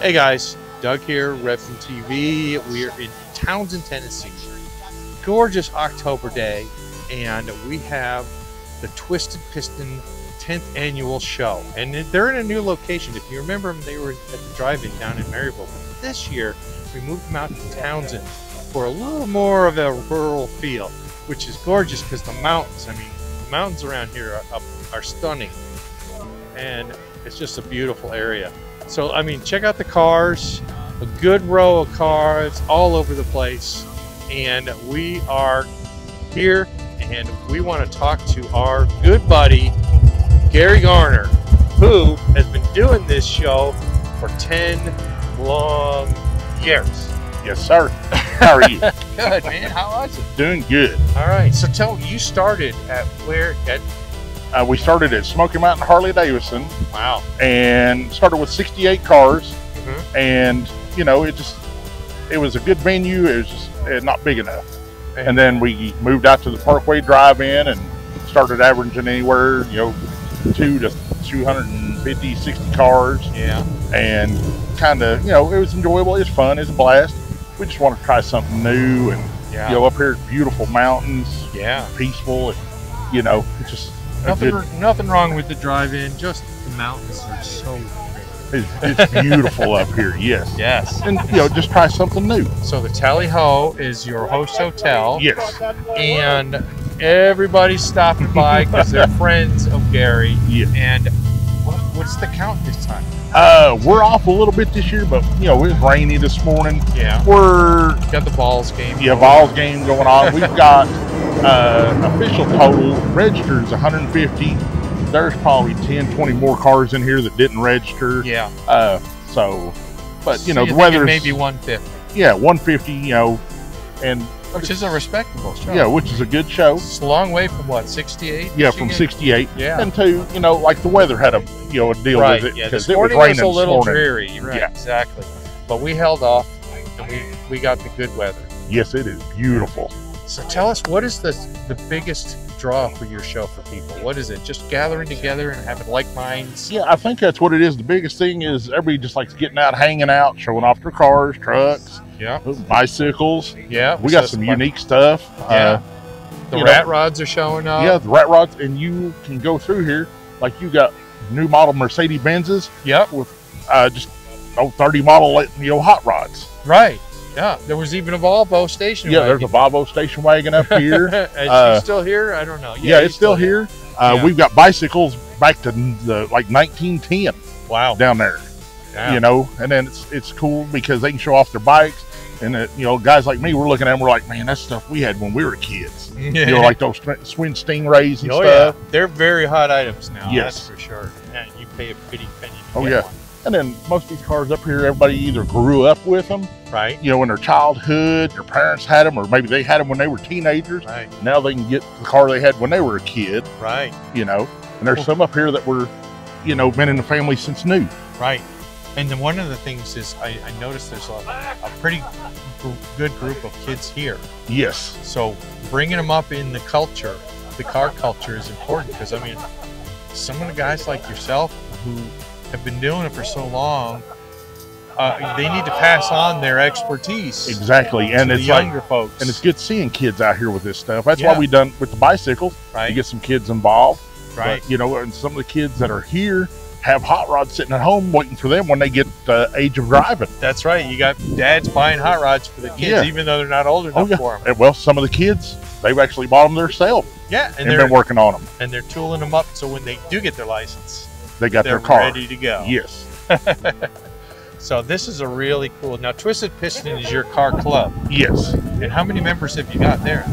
Hey guys, Doug here, Revson TV. We're in Townsend, Tennessee. Gorgeous October day, and we have the Twisted Piston 10th annual show. And they're in a new location. If you remember them, they were at the drive-in down in Maryville. But this year, we moved them out to Townsend for a little more of a rural feel, which is gorgeous because the mountains, the mountains around here are stunning. And it's just a beautiful area. So, check out the cars, a good row of cars all over the place. And we are here and we want to talk to our good buddy, Gary Garner, who has been doing this show for 10 long years. Yes, sir. How are you? Good, man. How was it? Doing good. All right. So tell me, you started at where? We started at Smoky Mountain Harley-Davidson. Wow. And started with 68 cars. Mm-hmm. And, it was a good venue. It was just not big enough. And then we moved out to the Parkway Drive-In and started averaging anywhere, 2 to 250, 60 cars. Yeah. And kind of, it was enjoyable. It was fun. It was a blast. We just wanted to try something new. And, up here, beautiful mountains. Yeah. Peaceful. And, it's just... Nothing wrong with the drive-in, just the mountains are so it's beautiful up here, yes. Yes. And just try something new. So the Tally Ho is your host hotel. Yes. And everybody's stopping by because they're friends of Gary. Yeah. And what's the count this time? We're off a little bit this year, but it was rainy this morning. Yeah. We're got the Balls game. Yeah, Balls game going on. We've got official total registers 150. There's probably 10, 20 more cars in here that didn't register. Yeah. But so the weather maybe 150. Yeah, 150. And which is a respectable show. Yeah, which is a good show. It's a long way from what, 68? Yeah, from 68. Yeah. And to like the weather had a deal right. with it because it was raining. Was a little dreary. Right. Yeah. Exactly. But we held off, and we got the good weather. Yes, it is beautiful. So tell us, what is the biggest draw for your show for people? What is it? Just gathering together and having like minds? Yeah, I think that's what it is. The biggest thing is everybody just likes getting out, hanging out, showing off their cars, trucks, bicycles. Yeah, we got some unique stuff. Yeah, the rat rods are showing up. Yeah, the rat rods, and you can go through here like you got new model Mercedes Benzes. Yep, with just 30 model hot rods. Right. Yeah, there was even a Volvo station wagon. There's a Volvo station wagon up here. Is she still here? I don't know. Yeah, it's still here. We've got bicycles back to the 1910. Wow. Down there. Yeah. And then it's cool because they can show off their bikes. And guys like me, we're looking at them, we're like, man, that's stuff we had when we were kids. Like those Twin Stingrays and stuff. Yeah. They're very hot items now. Yes. That's for sure. Yeah, you pay a pretty penny to get one. And then most of these cars up here, everybody either grew up with them, right? In their childhood, their parents had them, or maybe they had them when they were teenagers. Right. Now they can get the car they had when they were a kid. Right. And there's some up here that were, been in the family since new. Right. And then one of the things is I noticed there's a pretty good group of kids here. Yes. So bringing them up in the culture, the car culture, is important because some of the guys like yourself who have been doing it for so long, they need to pass on their expertise. Exactly, and to it's the younger folks. And it's good seeing kids out here with this stuff. That's why we done with the bicycles. Right. You get some kids involved. Right. But, and some of the kids that are here have hot rods sitting at home waiting for them when they get the age of driving. That's right. You got dads buying hot rods for the kids, even though they're not old enough for them. And, well, some of the kids, they've actually bought them themselves. Yeah, and they're been working on them. And they're tooling them up so when they do get their license, they got their car ready to go. Yes. So this is a really cool. Now, Twisted Piston is your car club. Yes. And how many members have you got there?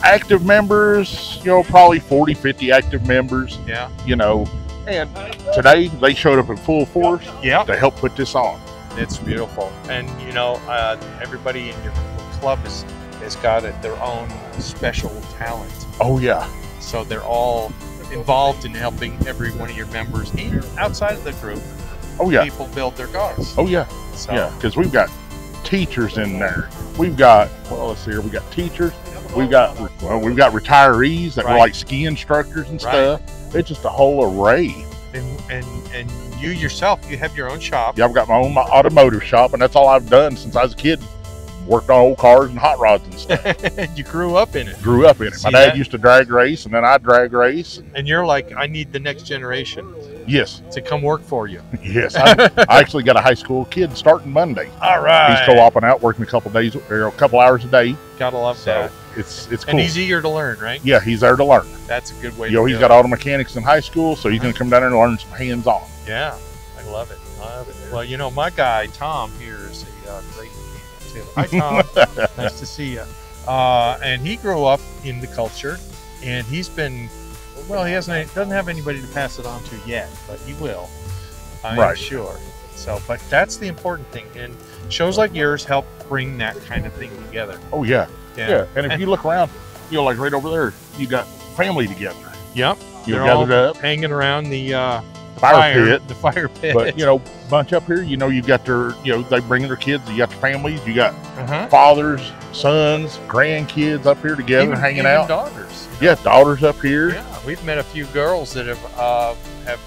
Active members, probably 40, 50 active members. Yeah. And today they showed up in full force. Yeah. To help put this on. It's beautiful, and everybody in your club has got their own special talent. Oh yeah. So they're all involved in helping every one of your members and outside of the group. Oh yeah. People build their cars. Oh yeah. So. Yeah, because we've got teachers in there. We've got let's see here. We got teachers. We've got retirees that were like ski instructors and stuff. It's just a whole array And you yourself, you have your own shop. Yeah, I've got my own automotive shop, and that's all I've done since I was a kid. Worked on old cars and hot rods and stuff. You grew up in it. Grew up in it. See My dad that? used to drag race, and then I drag race. And you're like, I need the next generation Yes, to come work for you. yes. I actually got a high school kid starting Monday. All right. He's co-oping out, working a couple days or a couple hours a day. Gotta love So that. it's cool. And he's eager to learn, right? Yeah, he's there to learn. That's a good way You know, to he's do got it. auto mechanics in high school, so he's going to come down there and learn some hands-on. Yeah, I love it. I love it. Well, you know, my guy, Tom, here is a great mechanic too. Hi, Tom. Nice to see you. And he grew up in the culture, and he's been, well, he doesn't have anybody to pass it on to yet, but he will. I'm Right. sure. So, but that's the important thing. And shows like yours help bring that kind of thing together. Oh, yeah. Yeah. Yeah. And if you look around, you know, like right over there, you got family together. Yep. You're They're all gathered up. hanging around the Fire pit. The fire pit. But, you know, bunch up here, you know, you've got their, you know, they bring their kids, you got their families, you got uh-huh. fathers, sons, grandkids up here together hanging even out. daughters. Yeah, daughters up here. Yeah, we've met a few girls that have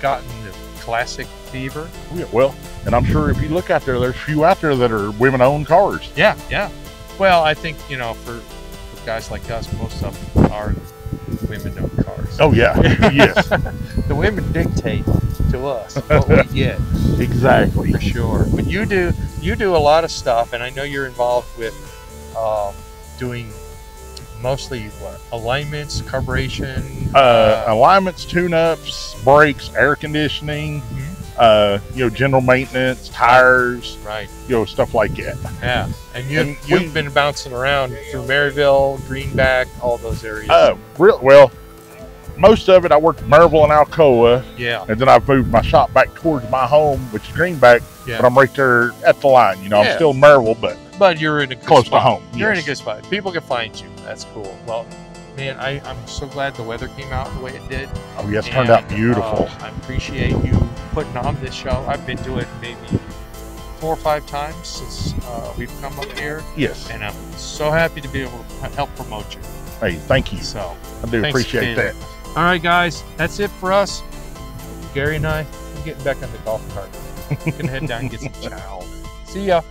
gotten the classic fever. Yeah, well, and I'm sure if you look out there, there's a few out there that are women-owned cars. Yeah, yeah. Well, I think, you know, for guys like us, most of them are women-owned cars. Oh, yeah. Yes. The women dictate to us what we get. Exactly. For sure. But you do a lot of stuff, and I know you're involved with doing mostly what, alignments, carburation, Alignments, tune-ups, brakes, air conditioning, you know, general maintenance, tires, right? you know, stuff like that. Yeah, and And you've been bouncing around through Maryville, Greenback, all those areas. Well, most of it I worked in Maryville and Alcoa, Yeah, and then I've moved my shop back towards my home, which is Greenback, yeah. but I'm right there at the line. You know, Yeah. I'm still in Maryville, but But you're in a good close spot. to home. You're in a Yes. good spot. People can find you. That's cool. Well, man, I'm so glad the weather came out the way it did. Oh, yes, it turned out And, beautiful. I appreciate you putting on this show. I've been to it maybe 4 or 5 times since we've come up here, Yes. and I'm so happy to be able to help promote you. Hey, thank you. So, I do thanks for appreciate being that. all right, guys, that's it for us. Gary and I, we're getting back on the golf cart. We're gonna head down and get some chow. See ya.